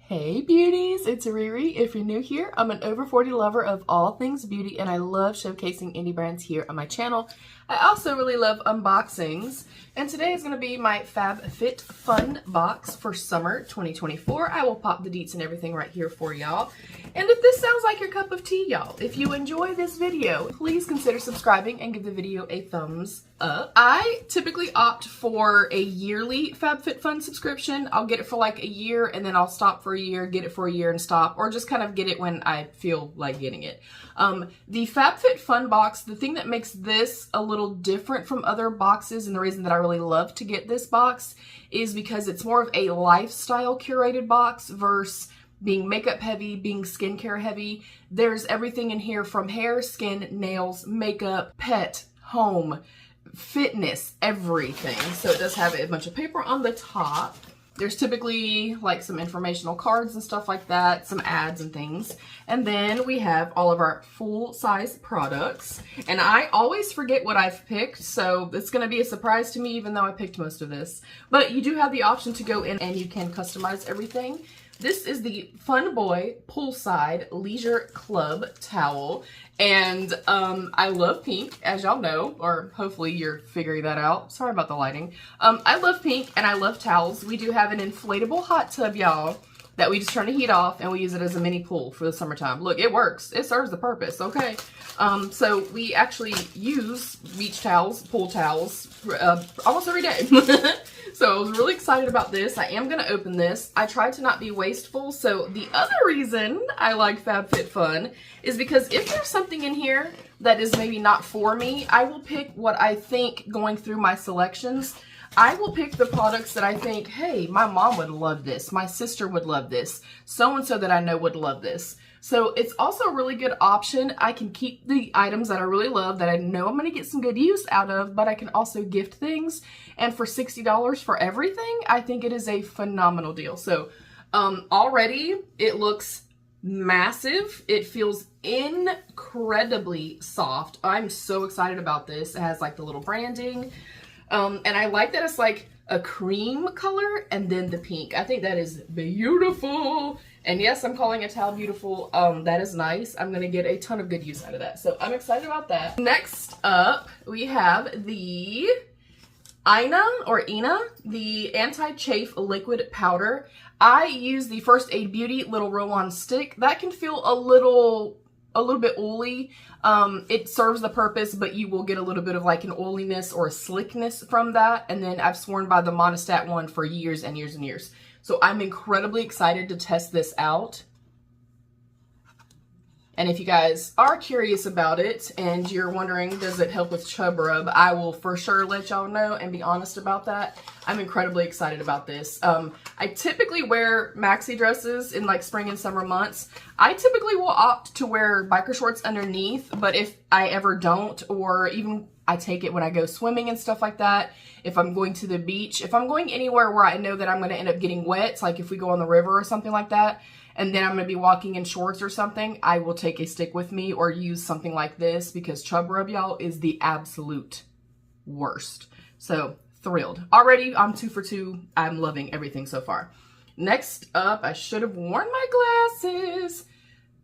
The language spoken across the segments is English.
Hey beauties, it's Riri. If you're new here, I'm an over 40 lover of all things beauty and I love showcasing indie brands here on my channel. I also really love unboxings, and today is going to be my FabFitFun box for summer 2024. I will pop the deets and everything right here for y'all. And if this sounds like your cup of tea, y'all, if you enjoy this video, please consider subscribing and give the video a thumbs up. I typically opt for a yearly FabFitFun subscription. I'll get it for like a year and then I'll stop for a year, get it for a year and stop, or just kind of get it when I feel like getting it. The FabFitFun box, the thing that makes this a little different from other boxes, and the reason that I really love to get this box, is because it's more of a lifestyle curated box versus being makeup heavy, being skincare heavy. There's everything in here from hair, skin, nails, makeup, pet, home, fitness, everything. So it does have a bunch of paper on the top. There's typically like some informational cards and stuff like that, some ads and things. And then we have all of our full-size products. And I always forget what I've picked, so it's going to be a surprise to me even though I picked most of this. But you do have the option to go in and you can customize everything. This is the Fun Boy Poolside Leisure Club Towel, and I love pink, as y'all know, or hopefully you're figuring that out. Sorry about the lighting. I love pink and I love towels. We do have an inflatable hot tub, y'all, that we just turn the heat off and we use it as a mini pool for the summertime. Look, it works. It serves the purpose, okay? So we actually use beach towels, pool towels, almost every day. So I was really excited about this. I am going to open this. I tried to not be wasteful. So the other reason I like FabFitFun is because if there's something in here that is maybe not for me, I will pick what I think going through my selections. I will pick the products that I think, hey, my mom would love this. My sister would love this. So-and-so that I know would love this. So it's also a really good option. I can keep the items that I really love that I know I'm going to get some good use out of, but I can also gift things. And for $60 for everything, I think it is a phenomenal deal. So already it looks massive. It feels incredibly soft. I'm so excited about this. It has like the little branding. And I like that it's like a cream color and then the pink. I think that is beautiful. And yes, I'm calling a towel beautiful. That is nice. I'm going to get a ton of good use out of that. So I'm excited about that. Next up, we have the Ina, the anti-chafe liquid powder. I use the First Aid Beauty little roll-on stick. That can feel a little bit oily. It serves the purpose, but you will get a little bit of like an oiliness or a slickness from that. And then I've sworn by the Monistat one for years and years and years. So I'm incredibly excited to test this out. And if you guys are curious about it and you're wondering, does it help with chub rub, I will for sure let y'all know and be honest about that. I'm incredibly excited about this. I typically wear maxi dresses in like spring and summer months. I typically will opt to wear biker shorts underneath, but if I ever don't, or even I take it when I go swimming and stuff like that, if I'm going to the beach, if I'm going anywhere where I know that I'm going to end up getting wet, like if we go on the river or something like that, and then I'm going to be walking in shorts or something, I will take a stick with me or use something like this because chub rub, y'all, is the absolute worst. So thrilled. Already, I'm 2 for 2. I'm loving everything so far. Next up, I should have worn my glasses.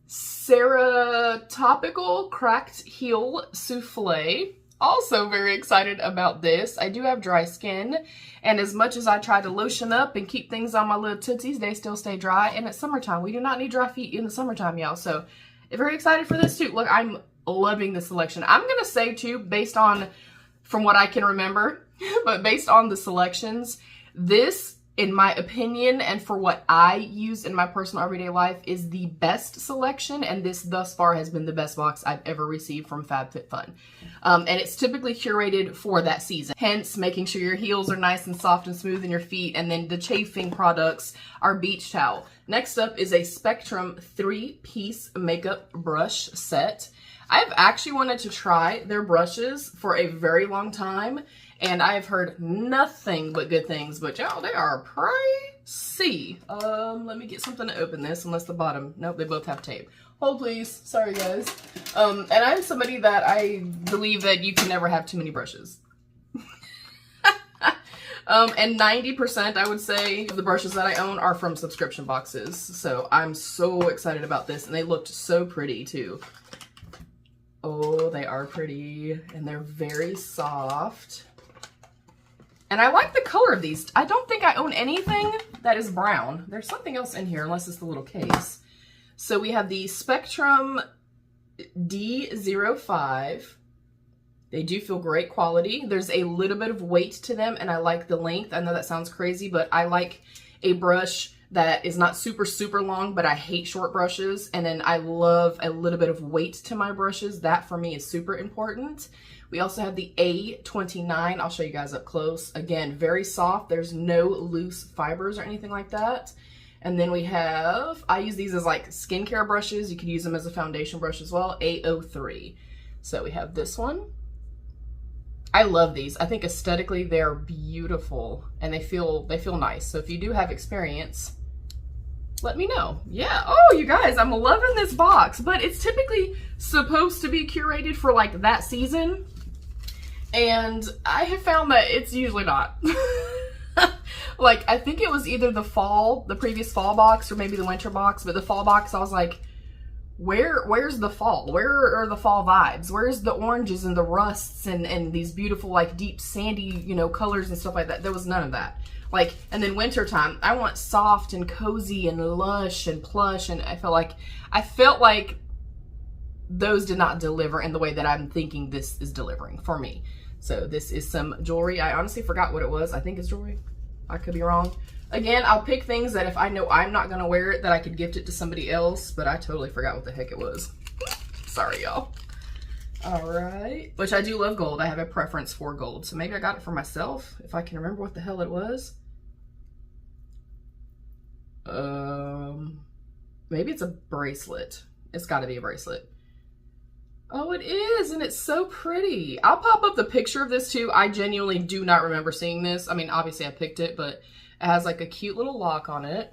Sarah Topical Cracked Heel Souffle. Also very excited about this. I do have dry skin, and as much as I try to lotion up and keep things on my little tootsies, they still stay dry. And it's summertime. We do not need dry feet in the summertime, y'all. So very excited for this too. Look, I'm loving the selection. I'm gonna say too, based on, from what I can remember, but based on the selections, this, in my opinion, and for what I use in my personal everyday life, is the best selection, and this thus far has been the best box I've ever received from FabFitFun. And it's typically curated for that season, hence making sure your heels are nice and soft and smooth in your feet, and then the chafing products are beach towel. Next up is a Spectrum 3-piece makeup brush set. I've actually wanted to try their brushes for a very long time, and I've heard nothing but good things, but y'all, they are pricey. Let me get something to open this, unless the bottom, nope, they both have tape. Hold please, sorry guys. And I'm somebody that I believe that you can never have too many brushes. And 90%, I would say, of the brushes that I own are from subscription boxes. So I'm so excited about this, and they looked so pretty too. Oh, they are pretty, and they're very soft. And I like the color of these. I don't think I own anything that is brown. There's something else in here, unless it's the little case. So we have the Spectrum D05. They do feel great quality. There's a little bit of weight to them, and I like the length. I know that sounds crazy, but I like a brush that is not super, super long, but I hate short brushes. And then I love a little bit of weight to my brushes. That for me is super important. We also have the A29. I'll show you guys up close. Again, very soft. There's no loose fibers or anything like that. And then we have, I use these as like skincare brushes. You could use them as a foundation brush as well, A03. So we have this one. I love these. I think aesthetically they're beautiful, and they feel nice. So if you do have experience, let me know. Yeah. Oh, you guys, I'm loving this box, but it's typically supposed to be curated for like that season. And I have found that it's usually not. Like, I think it was either the previous fall box, or maybe the winter box, but the fall box, I was like, where's the fall? Where are the fall vibes? Where's the oranges and the rusts and these beautiful, like, deep sandy, you know, colors and stuff like that? There was none of that. Like, and then wintertime, I want soft and cozy and lush and plush, and I felt like those did not deliver in the way that I'm thinking this is delivering for me. So this is some jewelry. I honestly forgot what it was. I think it's jewelry. I could be wrong. Again, I'll pick things that if I know I'm not gonna wear it, that I could gift it to somebody else, but I totally forgot what the heck it was. Sorry, y'all. All right, which I do love gold. I have a preference for gold, so maybe I got it for myself, if I can remember what the hell it was. Maybe it's a bracelet. It's gotta be a bracelet. Oh, it is, and it's so pretty. I'll pop up the picture of this too. I genuinely do not remember seeing this. I mean, obviously I picked it, but it has like a cute little lock on it.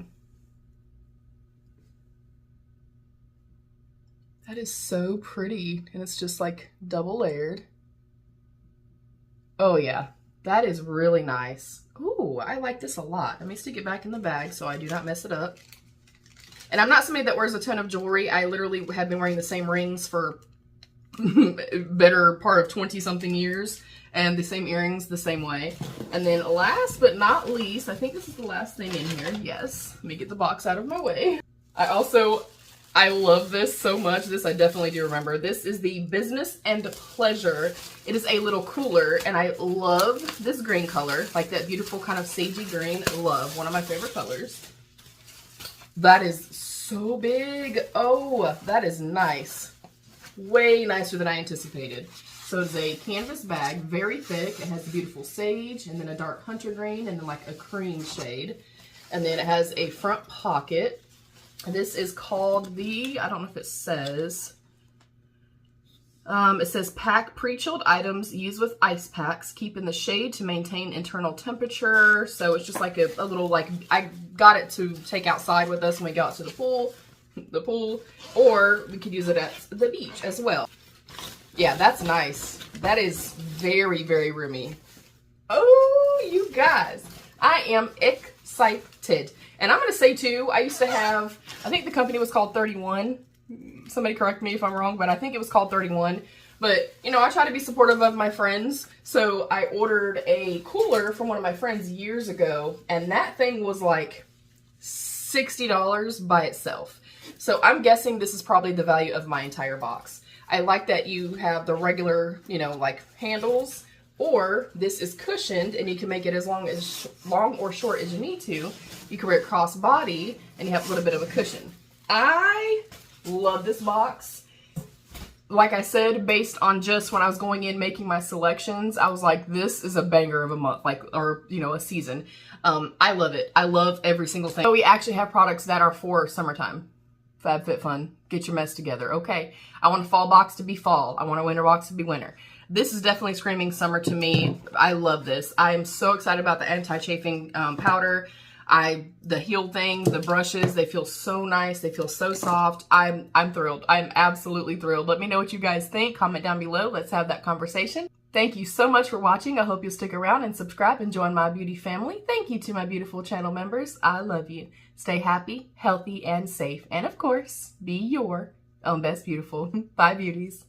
That is so pretty, and it's just like double layered. Oh yeah, that is really nice. Ooh, I like this a lot. Let me stick it back in the bag so I do not mess it up. And I'm not somebody that wears a ton of jewelry. I literally have been wearing the same rings for better part of 20-something years, and the same earrings the same way. And then last but not least, I think this is the last thing in here. Yes, let me get the box out of my way. I love this so much. This I definitely do remember. This is the Business and Pleasure. It is a little cooler, and I love this green color, like that beautiful kind of sagey green. Love, one of my favorite colors. That is so big. Oh, that is nice. Way nicer than I anticipated. So it's a canvas bag, very thick. It has a beautiful sage, and then a dark hunter green, and then like a cream shade. And then it has a front pocket. This is called the, I don't know if it says pack pre-chilled items used with ice packs, keep in the shade to maintain internal temperature. So it's just like a little, like, I got it to take outside with us when we go out to the pool, or we could use it at the beach as well. Yeah, that's nice. That is very, very roomy. Oh, you guys, I am excited. And I'm going to say too, I used to have, I think the company was called 31. Somebody correct me if I'm wrong, but I think it was called 31. But, you know, I try to be supportive of my friends. So I ordered a cooler from one of my friends years ago, and that thing was like $60 by itself. So I'm guessing this is probably the value of my entire box. I like that you have the regular, you know, like handles, or this is cushioned and you can make it as long or short as you need to. You can wear it cross body and you have a little bit of a cushion. I love this box. Like I said, based on just when I was going in making my selections, I was like, this is a banger of a month, like, or, you know, a season. I love it. I love every single thing. So we actually have products that are for summertime. FabFitFun, get your mess together. Okay, I want a fall box to be fall. I want a winter box to be winter. This is definitely screaming summer to me. I love this. I am so excited about the anti-chafing powder. The heel thing, the brushes, they feel so nice. They feel so soft. I'm thrilled. I'm absolutely thrilled. Let me know what you guys think. Comment down below. Let's have that conversation. Thank you so much for watching. I hope you'll stick around and subscribe and join my beauty family. Thank you to my beautiful channel members. I love you. Stay happy, healthy, and safe. And of course, be your own best beautiful. Bye, beauties.